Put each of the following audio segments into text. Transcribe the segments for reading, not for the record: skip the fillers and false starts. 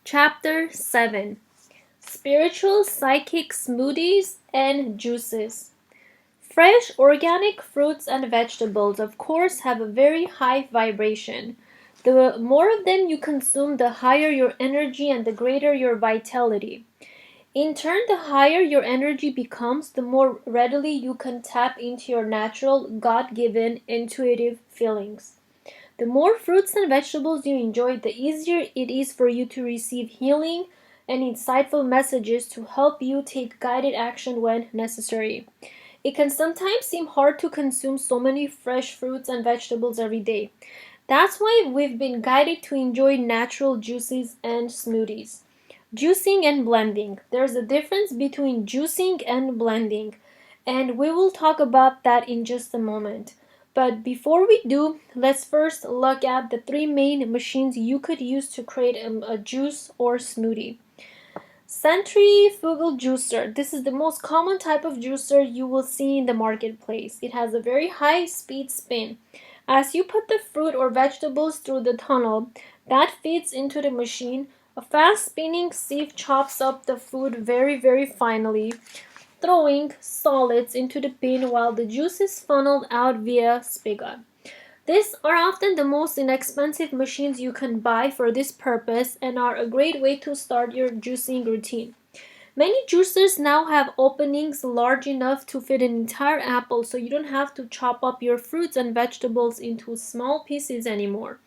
Chapter 7 Spiritual Psychic Smoothies and Juices. Fresh organic fruits and vegetables, of course, have a very high vibration. The more of them you consume, the higher your energy and the greater your vitality. In turn, the higher your energy becomes, the more readily you can tap into your natural, God-given, intuitive feelings. The more fruits and vegetables you enjoy, the easier it is for you to receive healing and insightful messages to help you take guided action when necessary. It can sometimes seem hard to consume so many fresh fruits and vegetables every day. That's why we've been guided to enjoy natural juices and smoothies. Juicing and blending. There's a difference between juicing and blending, and we will talk about that in just a moment. But before we do, let's first look at the three main machines you could use to create a juice or smoothie. Centrifugal juicer. This is the most common type of juicer you will see in the marketplace. It has a very high speed spin. As you put the fruit or vegetables through the tunnel that feeds into the machine, a fast spinning sieve chops up the food very finely, throwing solids into the bin while the juice is funneled out via spigot. These are often the most inexpensive machines you can buy for this purpose and are a great way to start your juicing routine. Many juicers now have openings large enough to fit an entire apple, so you don't have to chop up your fruits and vegetables into small pieces anymore.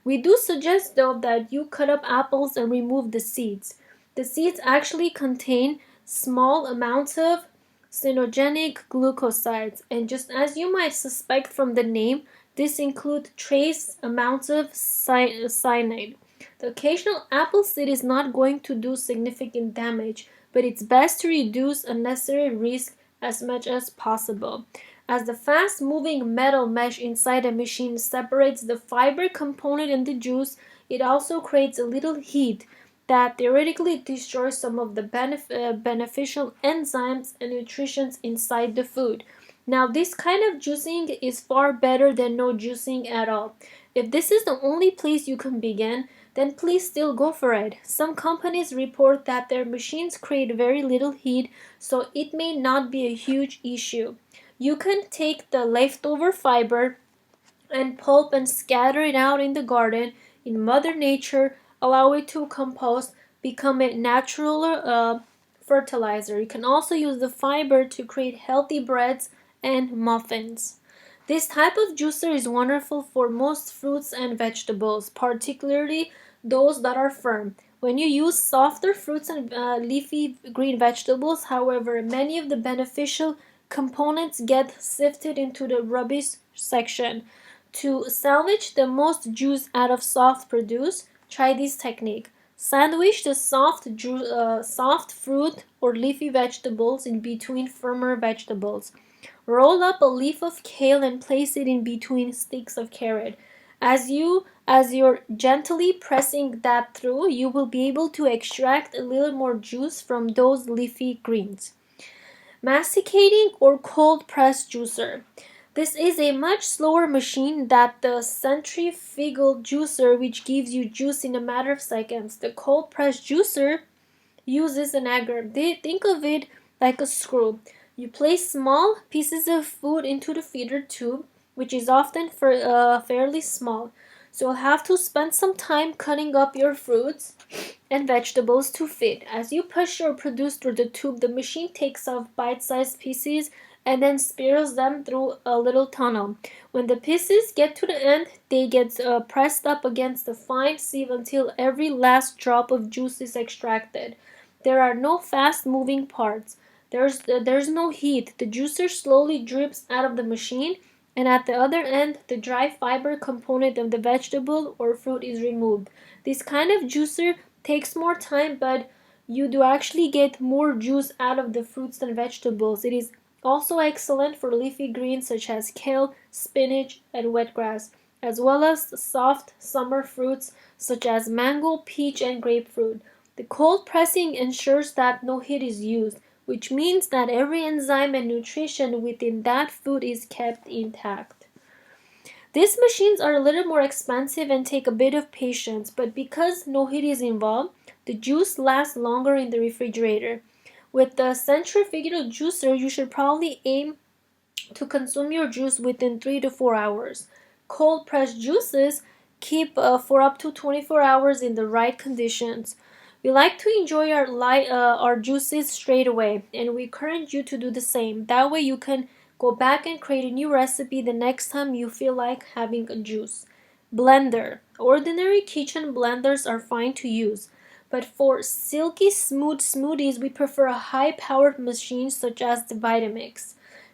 We do suggest though that you cut up apples and remove the seeds. The seeds actually contain small amounts of cyanogenic glucosides, and just as you might suspect from the name, this includes trace amounts of cyanide. The occasional apple seed is not going to do significant damage, but it's best to reduce unnecessary risk as much as possible. As the fast-moving metal mesh inside a machine separates the fiber component and the juice, it also creates a little heat that theoretically destroys some of the beneficial enzymes and nutrients inside the food. Now, this kind of juicing is far better than no juicing at all. If this is the only place you can begin, then please still go for it. Some companies report that their machines create very little heat, so it may not be a huge issue. You can take the leftover fiber and pulp and scatter it out in the garden, in Mother Nature, allow it to compost, become a natural fertilizer. You can also use the fiber to create healthy breads and muffins. This type of juicer is wonderful for most fruits and vegetables, particularly those that are firm. When you use softer fruits and leafy green vegetables, however, many of the beneficial components get sifted into the rubbish section. To salvage the most juice out of soft produce, try this technique. Sandwich the soft fruit or leafy vegetables in between firmer vegetables. Roll up a leaf of kale and place it in between sticks of carrot. As you're gently pressing that through, you will be able to extract a little more juice from those leafy greens. Masticating or cold press juicer. This is a much slower machine than the centrifugal juicer, which gives you juice in a matter of seconds. The cold press juicer uses an agar. Think of it like a screw. You place small pieces of food into the feeder tube, which is often fairly small. So you'll have to spend some time cutting up your fruits and vegetables to fit. As you push your produce through the tube, the machine takes off bite-sized pieces and then spirals them through a little tunnel. When the pieces get to the end, they get pressed up against the fine sieve until every last drop of juice is extracted. There are no fast-moving parts. There's no heat. The juicer slowly drips out of the machine, and at the other end, the dry fiber component of the vegetable or fruit is removed. This kind of juicer takes more time, but you do actually get more juice out of the fruits and vegetables. It is also excellent for leafy greens such as kale, spinach, and wheatgrass, as well as soft summer fruits such as mango, peach, and grapefruit. The cold pressing ensures that no heat is used, which means that every enzyme and nutrition within that food is kept intact. These machines are a little more expensive and take a bit of patience, but because no heat is involved, The juice lasts longer in the refrigerator. With the centrifugal juicer, you should probably aim to consume your juice within 3 to 4 hours. Cold pressed juices keep for up to 24 hours in the right conditions. We like to enjoy our juices straight away, and we encourage you to do the same. That way you can go back and create a new recipe the next time you feel like having a juice. Blender. Ordinary kitchen blenders are fine to use, but for silky smooth smoothies we prefer a high-powered machine such as the Vitamix.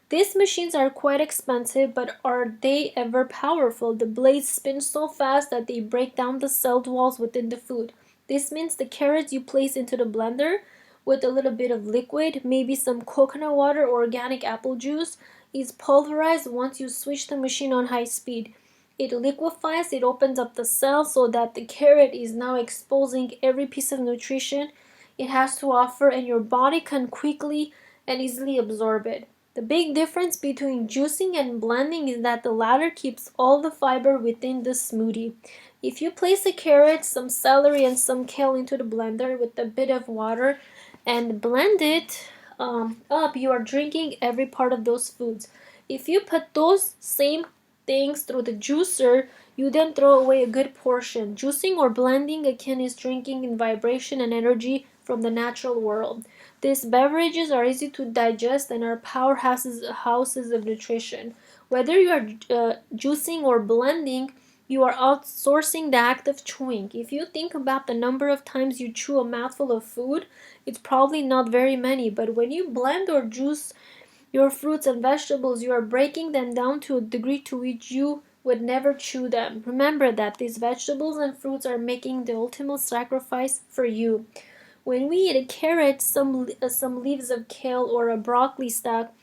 These machines are quite expensive, but are they ever powerful? The blades spin so fast that they break down the cell walls within the food. This means the carrots you place into the blender with a little bit of liquid, maybe some coconut water or organic apple juice, is pulverized once you switch the machine on high speed. It liquefies, it opens up the cell so that the carrot is now exposing every piece of nutrition it has to offer, and your body can quickly and easily absorb it. The big difference between juicing and blending is that the latter keeps all the fiber within the smoothie. If you place a carrot, some celery, and some kale into the blender with a bit of water and blend it up, you are drinking every part of those foods. If you put those same things through the juicer, you then throw away a good portion. Juicing or blending again is drinking in vibration and energy from the natural world. These beverages are easy to digest and are powerhouses of nutrition. Whether you are juicing or blending, you are outsourcing the act of chewing. If you think about the number of times you chew a mouthful of food, it's probably not very many, but when you blend or juice your fruits and vegetables, you are breaking them down to a degree to which you would never chew them. Remember that these vegetables and fruits are making the ultimate sacrifice for you. When we eat a carrot, some leaves of kale, or a broccoli stalk,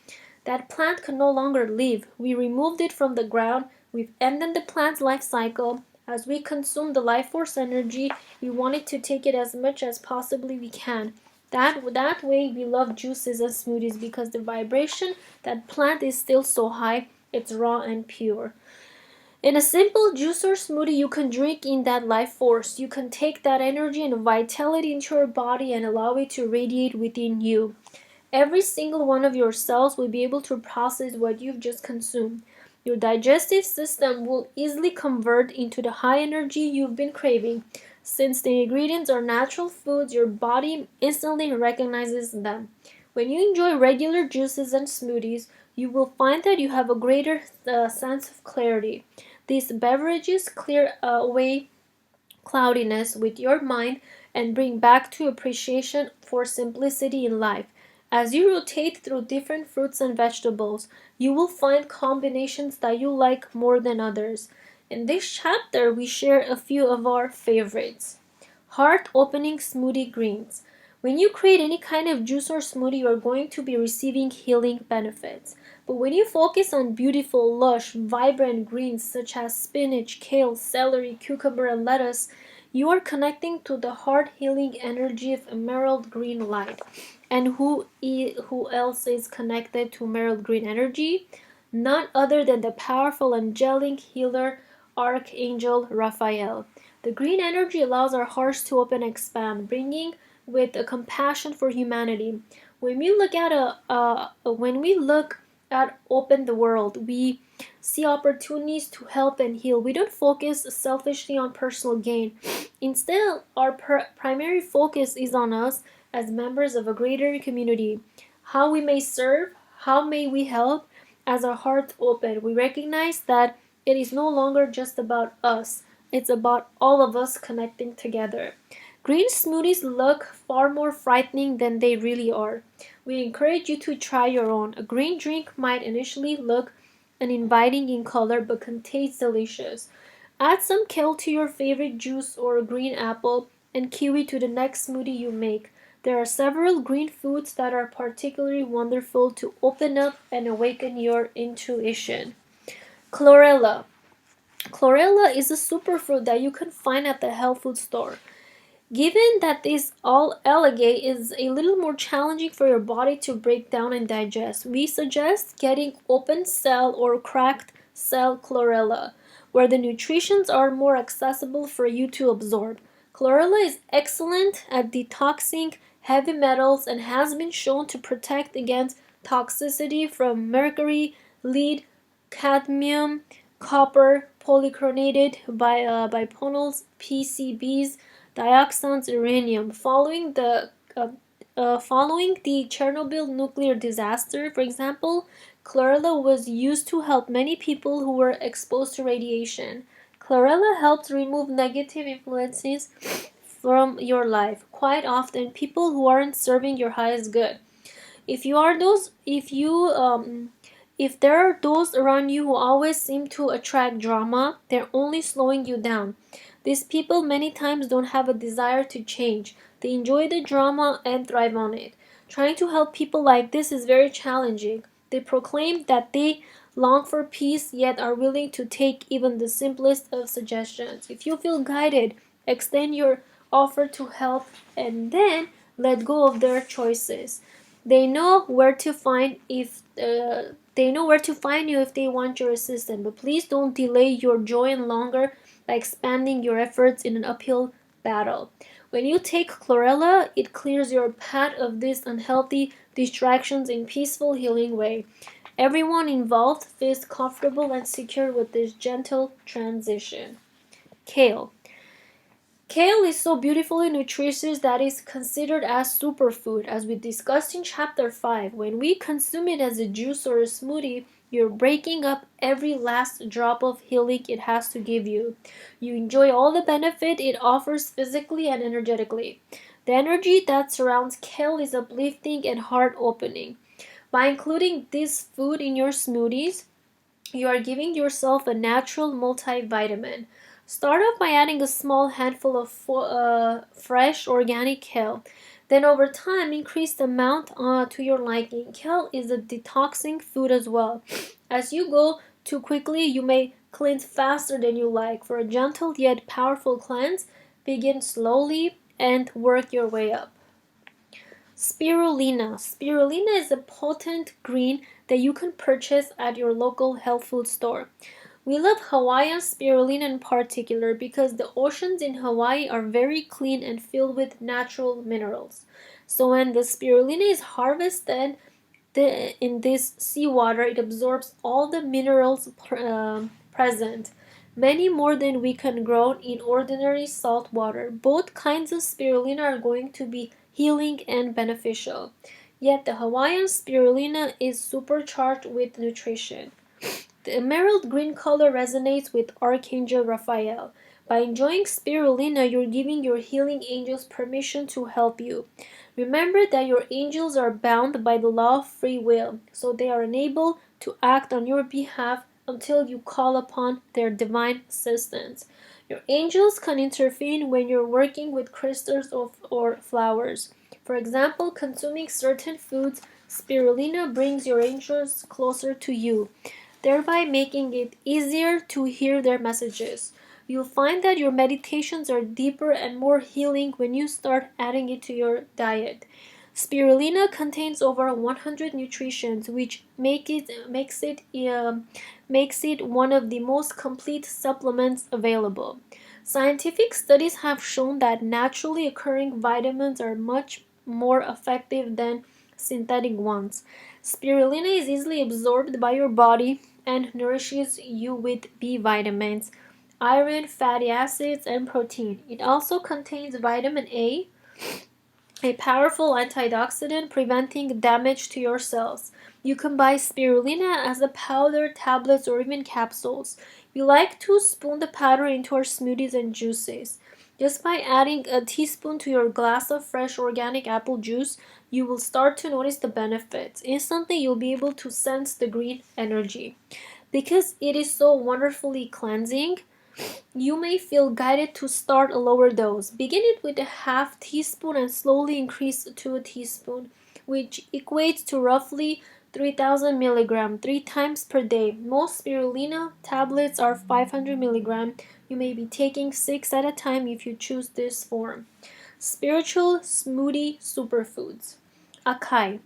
that plant can no longer live. We removed it from the ground. We've ended the plant's life cycle. As we consume the life force energy, we wanted to take it as much as possibly we can. That way we love juices and smoothies because the vibration that plant is still so high, it's raw and pure. In a simple juice or smoothie, you can drink in that life force. You can take that energy and vitality into your body and allow it to radiate within you. Every single one of your cells will be able to process what you've just consumed. Your digestive system will easily convert into the high energy you've been craving. Since the ingredients are natural foods, your body instantly recognizes them. When you enjoy regular juices and smoothies, you will find that you have a greater sense of clarity. These beverages clear away cloudiness with your mind and bring back to appreciation for simplicity in life. As you rotate through different fruits and vegetables, you will find combinations that you like more than others. In this chapter, we share a few of our favorites. Heart-opening smoothie greens. When you create any kind of juice or smoothie, you are going to be receiving healing benefits. But when you focus on beautiful, lush, vibrant greens such as spinach, kale, celery, cucumber, and lettuce, you are connecting to the heart-healing energy of emerald green light. And who else is connected to emerald green energy? None other than the powerful angelic healer Archangel Raphael. The green energy allows our hearts to open and expand, bringing with a compassion for humanity. When we look at open the world, we see opportunities to help and heal. We don't focus selfishly on personal gain. Instead, our primary focus is on us as members of a greater community. How we may serve, how may we help. As our hearts open, we recognize that it is no longer just about us. It's about all of us connecting together. Green smoothies look far more frightening than they really are. We encourage you to try your own. A green drink might initially look uninviting in color but can taste delicious. Add some kale to your favorite juice or a green apple and kiwi to the next smoothie you make. There are several green foods that are particularly wonderful to open up and awaken your intuition. Chlorella. Chlorella is a superfood that you can find at the health food store. Given that this all algae is a little more challenging for your body to break down and digest, we suggest getting open cell or cracked cell chlorella, where the nutrients are more accessible for you to absorb. Chlorella is excellent at detoxing heavy metals and has been shown to protect against toxicity from mercury, lead, cadmium, copper, polychlorinated biphenyls, PCBs, dioxins, uranium. Following the Chernobyl nuclear disaster, for example, chlorella was used to help many people who were exposed to radiation. Chlorella helps remove negative influences from your life. Quite often, people who aren't serving your highest good. If you are those, if there are those around you who always seem to attract drama, they're only slowing you down. These people many times don't have a desire to change. They enjoy the drama and thrive on it. Trying to help people like this is very challenging. They proclaim that they long for peace, yet are willing to take even the simplest of suggestions. If you feel guided, extend your offer to help and then let go of their choices. They know where to find you if they want your assistance, but please don't delay your joy any longer by expanding your efforts in an uphill battle. When you take chlorella, it clears your path of these unhealthy distractions in peaceful, healing way. Everyone involved feels comfortable and secure with this gentle transition. Kale. Kale is so beautifully nutritious that it is considered as superfood, as we discussed in chapter 5. When we consume it as a juice or a smoothie, you're breaking up every last drop of healing it has to give you. You enjoy all the benefit it offers physically and energetically. The energy that surrounds kale is uplifting and heart-opening. By including this food in your smoothies, you are giving yourself a natural multivitamin. Start off by adding a small handful of fresh organic kale. Then over time, increase the amount to your liking. Kale is a detoxing food as well. As you go too quickly, you may cleanse faster than you like. For a gentle yet powerful cleanse, begin slowly and work your way up. Spirulina. Spirulina is a potent green that you can purchase at your local health food store. We love Hawaiian spirulina in particular because the oceans in Hawaii are very clean and filled with natural minerals. So when the spirulina is harvested in this seawater, it absorbs all the minerals present, many more than we can grow in ordinary salt water. Both kinds of spirulina are going to be healing and beneficial. Yet the Hawaiian spirulina is supercharged with nutrition. The emerald green color resonates with Archangel Raphael. By enjoying spirulina, you're giving your healing angels permission to help you. Remember that your angels are bound by the law of free will, so they are unable to act on your behalf until you call upon their divine assistance. Your angels can intervene when you're working with crystals or flowers. For example, consuming certain foods, spirulina brings your angels closer to you, thereby making it easier to hear their messages. You'll find that your meditations are deeper and more healing when you start adding it to your diet. Spirulina contains over 100 nutrients, which makes it one of the most complete supplements available. Scientific studies have shown that naturally occurring vitamins are much more effective than synthetic ones. Spirulina is easily absorbed by your body and nourishes you with B vitamins, iron, fatty acids, and protein. It also contains vitamin a powerful antioxidant preventing damage to your cells. You can buy spirulina as a powder, tablets, or even capsules. We like to spoon the powder into our smoothies and juices. Just by adding a teaspoon to your glass of fresh organic apple juice, you will start to notice the benefits. Instantly, you'll be able to sense the green energy. Because it is so wonderfully cleansing, you may feel guided to start a lower dose. Begin it with a half teaspoon and slowly increase to a teaspoon, which equates to roughly 3000 milligram 3 times per day. Most spirulina tablets are 500 milligram. You may be taking 6 at a time if you choose this form. Spiritual smoothie superfoods. Acai.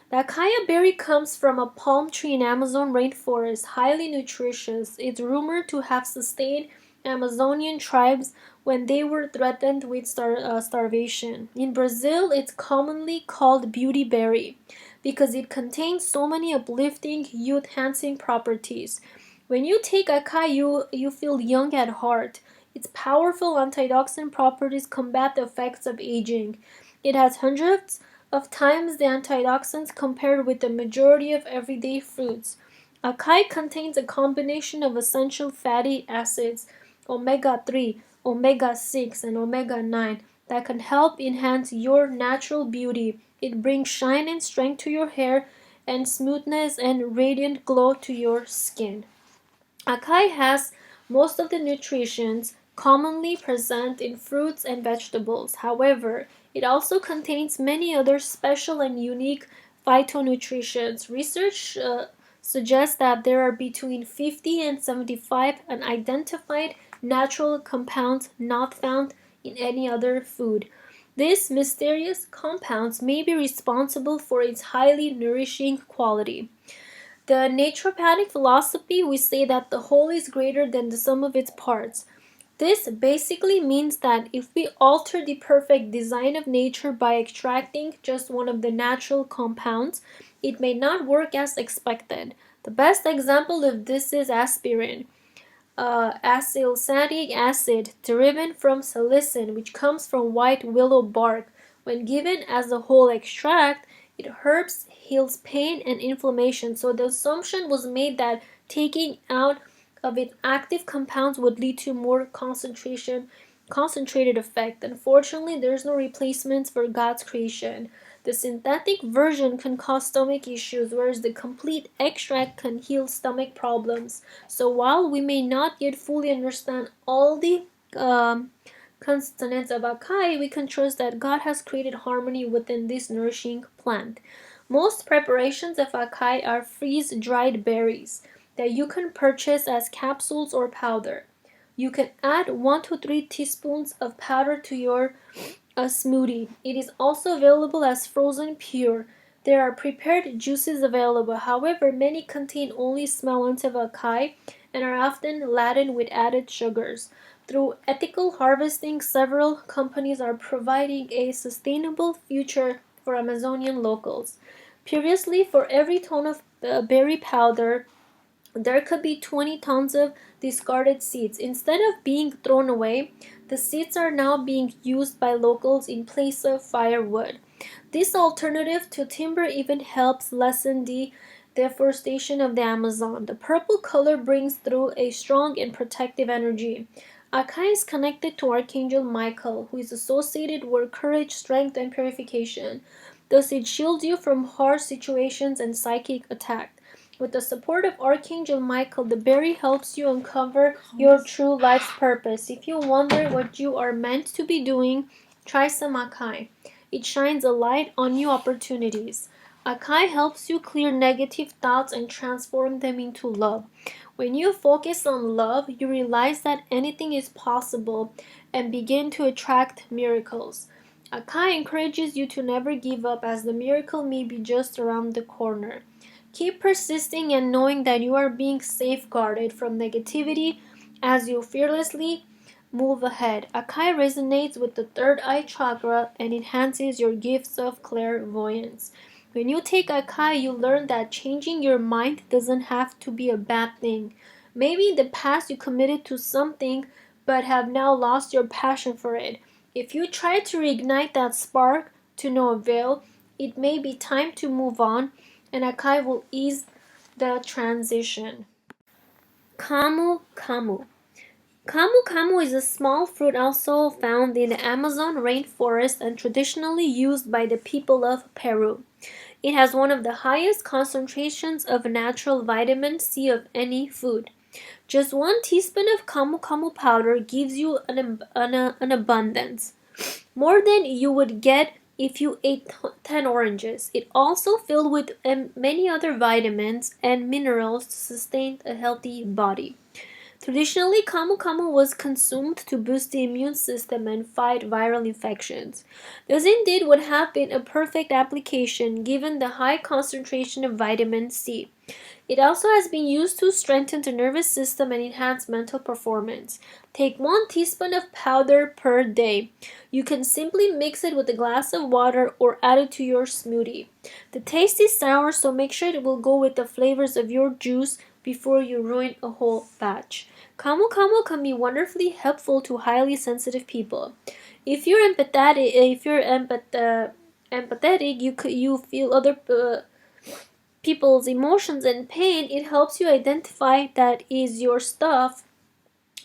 The acai berry comes from a palm tree in Amazon rainforest, highly nutritious. It's rumored to have sustained Amazonian tribes when they were threatened with starvation. In Brazil, it's commonly called beauty berry because it contains so many uplifting, youth-enhancing properties. When you take acai, you feel young at heart. Its powerful antioxidant properties combat the effects of aging. It has hundreds of times the antioxidants compared with the majority of everyday fruits. Acai contains a combination of essential fatty acids, omega-3, omega-6, and omega-9 that can help enhance your natural beauty. It brings shine and strength to your hair and smoothness and radiant glow to your skin. Acai has most of the nutrients commonly present in fruits and vegetables. However, it also contains many other special and unique phytonutrients. Research suggests that there are between 50 and 75 unidentified natural compounds not found in any other food. These mysterious compounds may be responsible for its highly nourishing quality. The naturopathic philosophy, we say that the whole is greater than the sum of its parts. This basically means that if we alter the perfect design of nature by extracting just one of the natural compounds, it may not work as expected. The best example of this is aspirin, acylsalicylic acid derived from salicin, which comes from white willow bark. When given as a whole extract, it helps heals pain and inflammation. So the assumption was made that taking out of its active compounds would lead to more concentrated effect. Unfortunately, there's no replacements for God's creation. The synthetic version can cause stomach issues, whereas the complete extract can heal stomach problems. So while we may not yet fully understand all the consonants of acai, we can trust that God has created harmony within this nourishing plant. Most preparations of acai are freeze-dried berries that you can purchase as capsules or powder. You can add 1 to 3 teaspoons of powder to your smoothie. It is also available as frozen pure. There are prepared juices available. However, many contain only small amounts of acai and are often laden with added sugars. Through ethical harvesting, several companies are providing a sustainable future for Amazonian locals. Previously, for every ton of berry powder, there could be 20 tons of discarded seeds. Instead of being thrown away, the seeds are now being used by locals in place of firewood. This alternative to timber even helps lessen the deforestation of the Amazon. The purple color brings through a strong and protective energy. Acai is connected to Archangel Michael, who is associated with courage, strength, and purification. Thus, it shields you from harsh situations and psychic attack. With the support of Archangel Michael, the berry helps you uncover your true life's purpose. If you wonder what you are meant to be doing, try some acai. It shines a light on new opportunities. Acai helps you clear negative thoughts and transform them into love. When you focus on love, you realize that anything is possible and begin to attract miracles. Acai encourages you to never give up, as the miracle may be just around the corner. Keep persisting and knowing that you are being safeguarded from negativity as you fearlessly move ahead. Acai resonates with the third eye chakra and enhances your gifts of clairvoyance. When you take acai, you learn that changing your mind doesn't have to be a bad thing. Maybe in the past you committed to something but have now lost your passion for it. If you try to reignite that spark to no avail, it may be time to move on, and acai will ease the transition. Camu camu. Camu camu is a small fruit also found in the Amazon rainforest and traditionally used by the people of Peru. It has one of the highest concentrations of natural vitamin C of any food. Just 1 teaspoon of camu camu powder gives you an abundance, more than you would get if you ate 10 oranges. It also filled with many other vitamins and minerals to sustain a healthy body. Traditionally, camu camu was consumed to boost the immune system and fight viral infections. This indeed would have been a perfect application given the high concentration of vitamin C. It also has been used to strengthen the nervous system and enhance mental performance. Take 1 teaspoon of powder per day. You can simply mix it with a glass of water or add it to your smoothie. The taste is sour, so make sure it will go with the flavors of your juice before you ruin a whole batch. Camu camu can be wonderfully helpful to highly sensitive people. If you're empathetic, you feel other people's emotions and pain. It helps you identify that is your stuff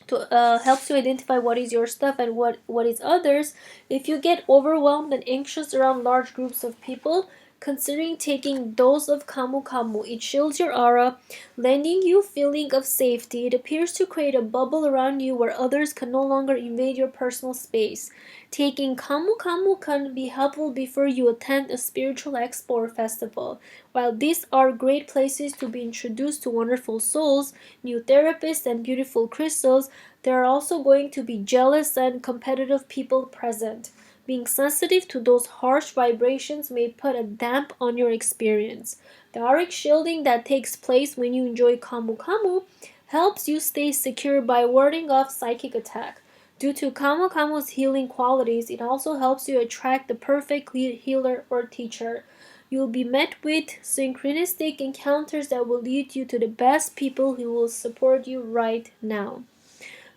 helps you identify what is your stuff and what is others. If you get overwhelmed and anxious around large groups of people, considering taking dose of Camu Camu. It shields your aura, lending you feeling of safety. It appears to create a bubble around you where others can no longer invade your personal space. Taking Camu Camu can be helpful before you attend a spiritual expo or festival. While these are great places to be introduced to wonderful souls, new therapists, and beautiful crystals, there are also going to be jealous and competitive people present. Being sensitive to those harsh vibrations may put a damp on your experience. The auric shielding that takes place when you enjoy Camu Camu helps you stay secure by warding off psychic attack. Due to Camu Camu's healing qualities, it also helps you attract the perfect healer or teacher. You will be met with synchronistic encounters that will lead you to the best people who will support you right now.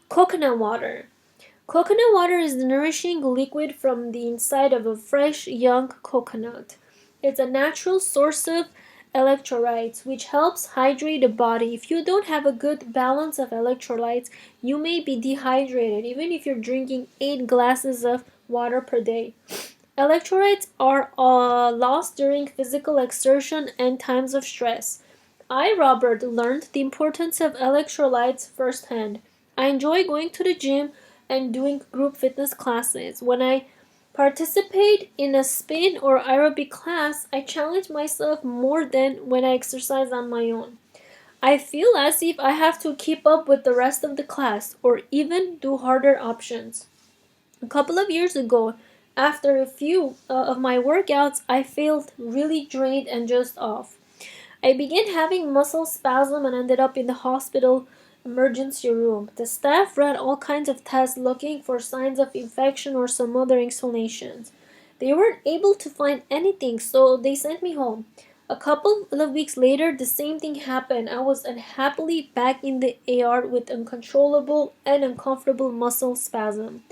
Coconut water. Coconut water is the nourishing liquid from the inside of a fresh, young coconut. It's a natural source of electrolytes, which helps hydrate the body. If you don't have a good balance of electrolytes, you may be dehydrated, even if you're drinking 8 glasses of water per day. Electrolytes are lost during physical exertion and times of stress. I, Robert, learned the importance of electrolytes firsthand. I enjoy going to the gym and doing group fitness classes. When I participate in a spin or aerobic class, I challenge myself more than when I exercise on my own. I feel as if I have to keep up with the rest of the class or even do harder options. A couple of years ago, after a few of my workouts, I felt really drained and just off. I began having muscle spasm and ended up in the hospital emergency room. The staff ran all kinds of tests looking for signs of infection or some other explanations. They weren't able to find anything, so they sent me home. A couple of weeks later, the same thing happened. I was unhappily back in the AR with uncontrollable and uncomfortable muscle spasm.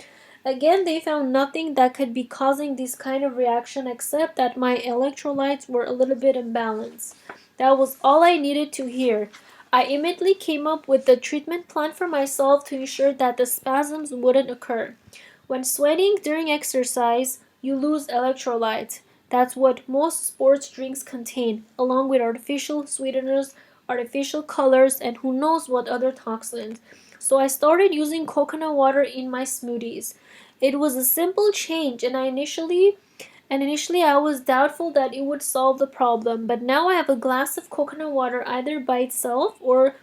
Again, they found nothing that could be causing this kind of reaction except that my electrolytes were a little bit imbalanced. That was all I needed to hear. I immediately came up with a treatment plan for myself to ensure that the spasms wouldn't occur. When sweating during exercise, you lose electrolytes. That's what most sports drinks contain, along with artificial sweeteners, artificial colors, and who knows what other toxins. So I started using coconut water in my smoothies. It was a simple change, and initially I was doubtful that it would solve the problem, but now I have a glass of coconut water either by itself or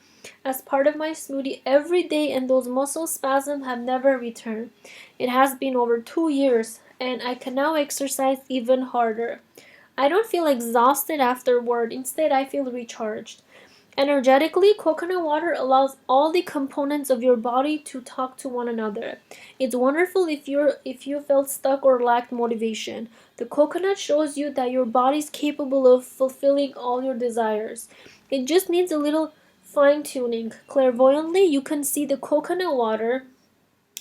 as part of my smoothie every day, and those muscle spasms have never returned. It has been over 2 years, and I can now exercise even harder. I don't feel exhausted afterward. Instead, I feel recharged. Energetically, coconut water allows all the components of your body to talk to one another. It's wonderful if you felt stuck or lacked motivation. The coconut shows you that your body is capable of fulfilling all your desires. It just needs a little fine-tuning. Clairvoyantly, you can see the coconut water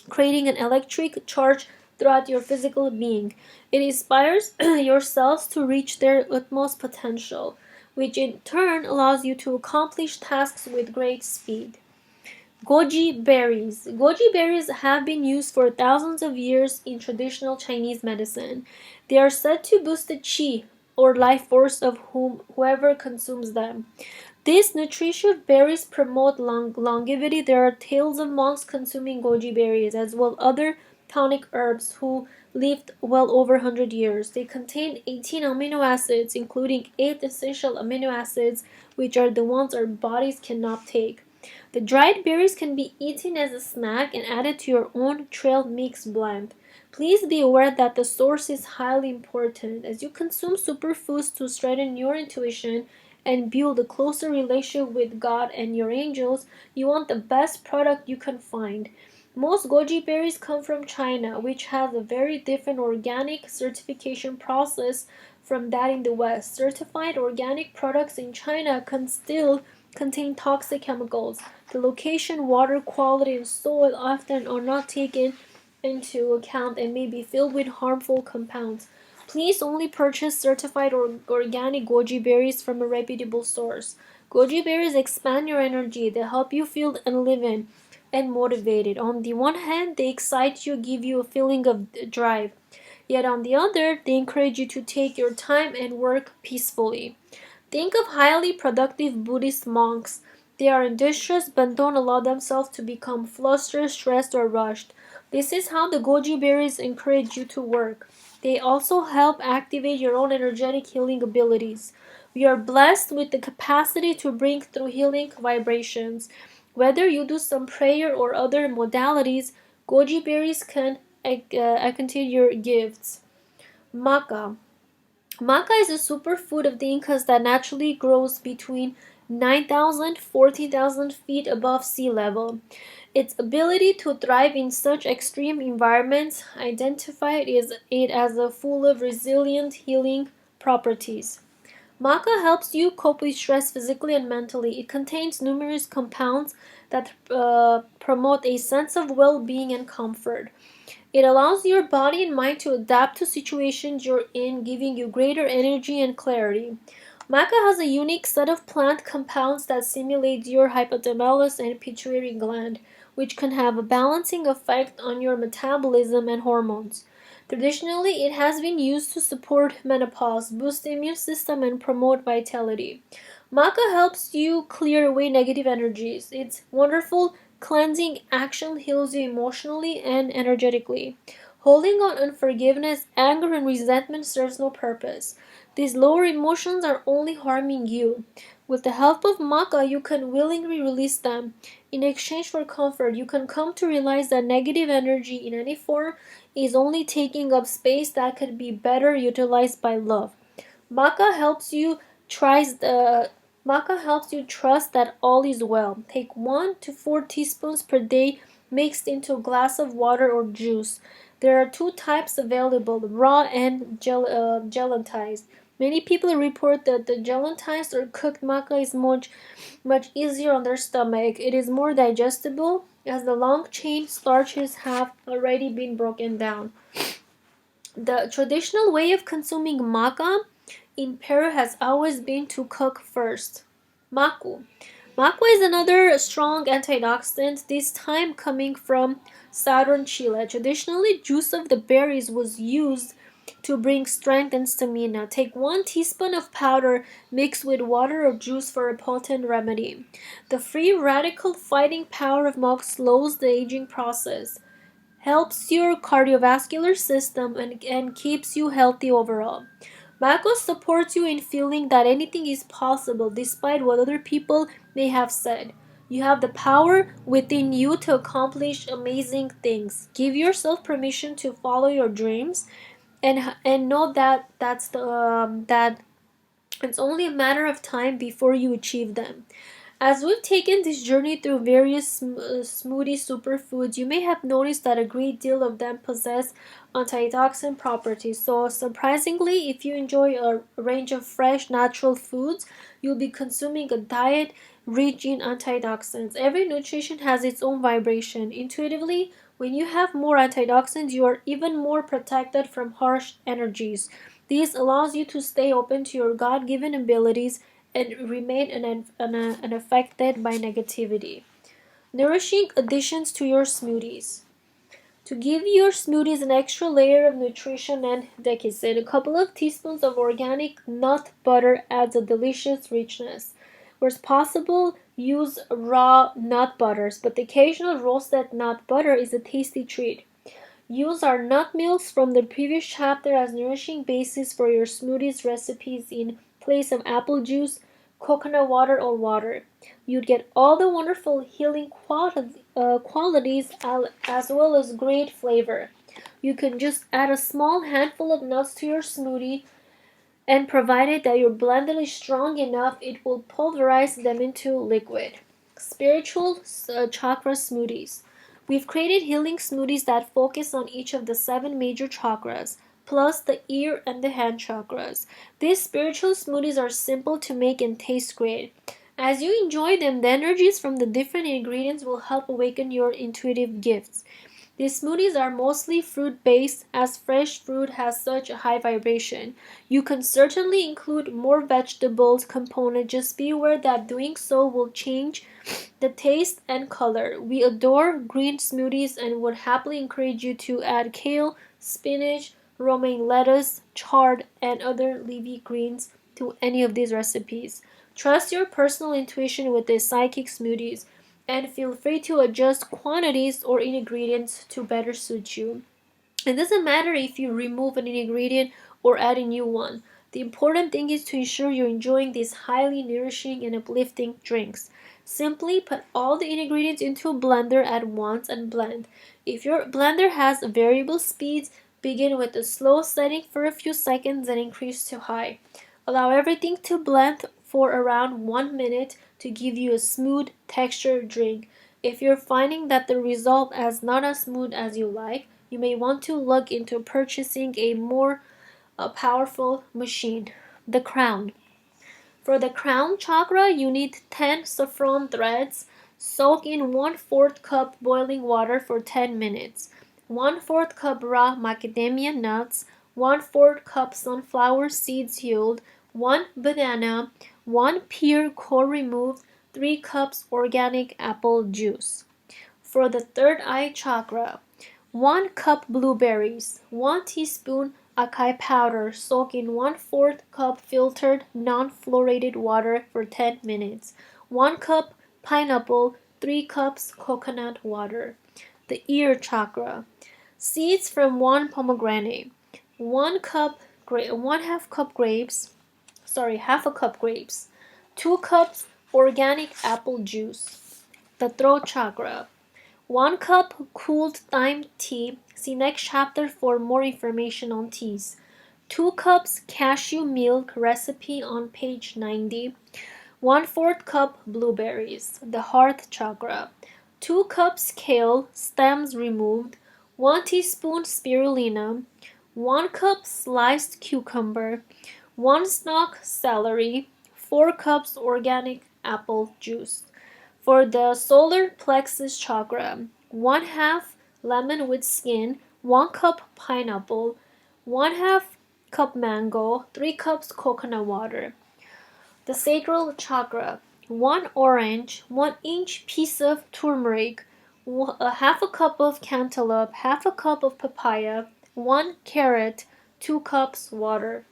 creating an electric charge throughout your physical being. It inspires your cells to reach their utmost potential, which in turn allows you to accomplish tasks with great speed. Goji berries. Goji berries have been used for thousands of years in traditional Chinese medicine. They are said to boost the qi or life force of whoever consumes them. These nutritious berries promote longevity. There are tales of monks consuming goji berries as well other tonic herbs who lived well over 100 years. They contain 18 amino acids, including 8 essential amino acids, which are the ones our bodies cannot take. The dried berries can be eaten as a snack and added to your own trail mix blend. Please be aware that the source is highly important. As you consume superfoods to strengthen your intuition and build a closer relationship with God and your angels, you want the best product you can find. Most goji berries come from China, which has a very different organic certification process from that in the West. Certified organic products in China can still contain toxic chemicals. The location, water quality, and soil often are not taken into account and may be filled with harmful compounds. Please only purchase certified or organic goji berries from a reputable source. Goji berries expand your energy. They help you feel enlivened and motivated. On the one hand, they excite you, give you a feeling of drive. Yet on the other, they encourage you to take your time and work peacefully. Think of highly productive Buddhist monks. They are industrious but don't allow themselves to become flustered, stressed, or rushed. This is how the goji berries encourage you to work. They also help activate your own energetic healing abilities. We are blessed with the capacity to bring through healing vibrations. Whether you do some prayer or other modalities, goji berries can contain your gifts. Maca. Maca is a superfood of the Incas that naturally grows between 9,000 to 14,000 feet above sea level. Its ability to thrive in such extreme environments identified it as a full of resilient healing properties. Maca helps you cope with stress physically and mentally. It contains numerous compounds that promote a sense of well-being and comfort. It allows your body and mind to adapt to situations you're in, giving you greater energy and clarity. Maca has a unique set of plant compounds that stimulate your hypothalamus and pituitary gland, which can have a balancing effect on your metabolism and hormones. Traditionally, it has been used to support menopause, boost the immune system, and promote vitality. Maca helps you clear away negative energies. Its wonderful cleansing action heals you emotionally and energetically. Holding on unforgiveness, anger, and resentment serves no purpose. These lower emotions are only harming you. With the help of Maca, you can willingly release them. In exchange for comfort, you can come to realize that negative energy in any form is only taking up space that could be better utilized by love. Maca helps you trust that all is well. Take 1 to 4 teaspoons per day mixed into a glass of water or juice. There are two types available, raw and gelatized. Many people report that the gelatized or cooked maca is much easier on their stomach. It is more digestible as the long chain starches have already been broken down. The traditional way of consuming maca in Peru has always been to cook first. Macu. Macu is another strong antioxidant, this time coming from southern Chile. Traditionally, juice of the berries was used to bring strength and stamina. Take 1 teaspoon of powder mixed with water or juice for a potent remedy. The free radical fighting power of maca slows the aging process, helps your cardiovascular system, and keeps you healthy overall. Maca supports you in feeling that anything is possible despite what other people may have said. You have the power within you to accomplish amazing things. Give yourself permission to follow your dreams, and know that it's only a matter of time before you achieve them. As we've taken this journey through various smoothie superfoods, you may have noticed that a great deal of them possess antioxidant properties. So, surprisingly, if you enjoy a range of fresh, natural foods, you'll be consuming a diet rich in antioxidants. Every nutrition has its own vibration. Intuitively, when you have more antioxidants, you are even more protected from harsh energies. This allows you to stay open to your God-given abilities and remain unaffected by negativity. Nourishing additions to your smoothies. To give your smoothies an extra layer of nutrition and decadence, a couple of teaspoons of organic nut butter adds a delicious richness. Where possible, use raw nut butters, but the occasional roasted nut butter is a tasty treat. Use our nut meals from the previous chapter as nourishing basis for your smoothies recipes in place of apple juice, coconut water, or water. You'd get all the wonderful healing qualities as well as great flavor. You can just add a small handful of nuts to your smoothie and provided that your blender is strong enough, it will pulverize them into liquid. Spiritual chakra smoothies. We've created healing smoothies that focus on each of the 7 major chakras, plus the ear and the hand chakras. These spiritual smoothies are simple to make and taste great. As you enjoy them, the energies from the different ingredients will help awaken your intuitive gifts. These smoothies are mostly fruit-based, as fresh fruit has such a high vibration. You can certainly include more vegetables component, just be aware that doing so will change the taste and color. We adore green smoothies and would happily encourage you to add kale, spinach, romaine lettuce, chard, and other leafy greens to any of these recipes. Trust your personal intuition with these psychic smoothies, and feel free to adjust quantities or ingredients to better suit you. It doesn't matter if you remove an ingredient or add a new one. The important thing is to ensure you're enjoying these highly nourishing and uplifting drinks. Simply put all the ingredients into a blender at once and blend. If your blender has variable speeds, begin with a slow setting for a few seconds and increase to high. Allow everything to blend for around 1 minute to give you a smooth textured drink. If you're finding that the result is not as smooth as you like, you may want to look into purchasing a more powerful machine. The crown. For the crown chakra, you need 10 saffron threads. Soak in 1/4 cup boiling water for 10 minutes. 1/4 cup raw macadamia nuts. 1/4 cup sunflower seeds hulled. 1 banana. 1 pear core removed. 3 cups organic apple juice. For the third eye chakra, 1 cup blueberries, 1 teaspoon acai powder. Soak in 1/4 cup filtered non-fluoridated water for 10 minutes. 1 cup pineapple, 3 cups coconut water. The ear chakra. Seeds from 1 pomegranate, 1 cup 1/2 cup grapes, half a cup grapes, 2 cups organic apple juice. The throat chakra. 1 cup cooled thyme tea. See next chapter for more information on teas. 2 cups cashew milk recipe on page 90. 1/4 cup blueberries. The heart chakra. 2 cups kale, stems removed. 1 teaspoon spirulina. 1 cup sliced cucumber. 1 stalk celery. 4 cups organic apple juice. For the solar plexus chakra, 1/2 lemon with skin, 1 cup pineapple, 1/2 cup mango, 3 cups coconut water. The sacral chakra, 1 orange, 1-inch piece of turmeric, half a cup of cantaloupe, half a cup of papaya, 1 carrot, 2 cups water.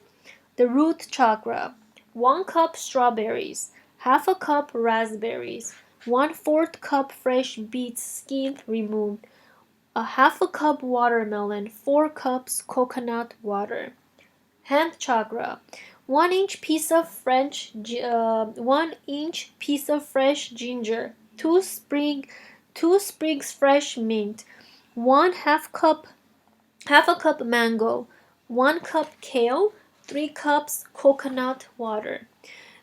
The root chakra, 1 cup strawberries, half a cup raspberries, 1/4 cup fresh beets skin removed, half a cup watermelon, 4 cups coconut water. Hand chakra, 1-inch piece of 1-inch piece of fresh ginger, 2 sprigs fresh mint, 1/2 a cup mango, 1 cup kale, 3 cups coconut water.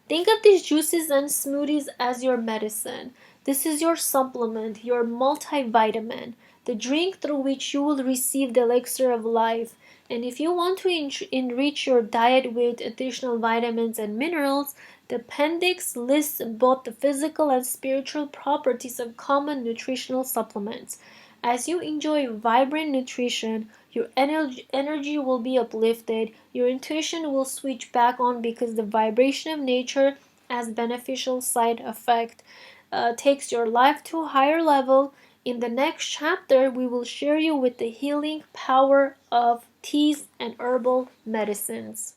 Think of these juices and smoothies as your medicine. This is your supplement, your multivitamin, the drink through which you will receive the elixir of life. And if you want to enrich your diet with additional vitamins and minerals, the appendix lists both the physical and spiritual properties of common nutritional supplements. As you enjoy vibrant nutrition, your energy will be uplifted, your intuition will switch back on because the vibration of nature as beneficial side effect takes your life to a higher level. In the next chapter, we will share you with the healing power of teas and herbal medicines.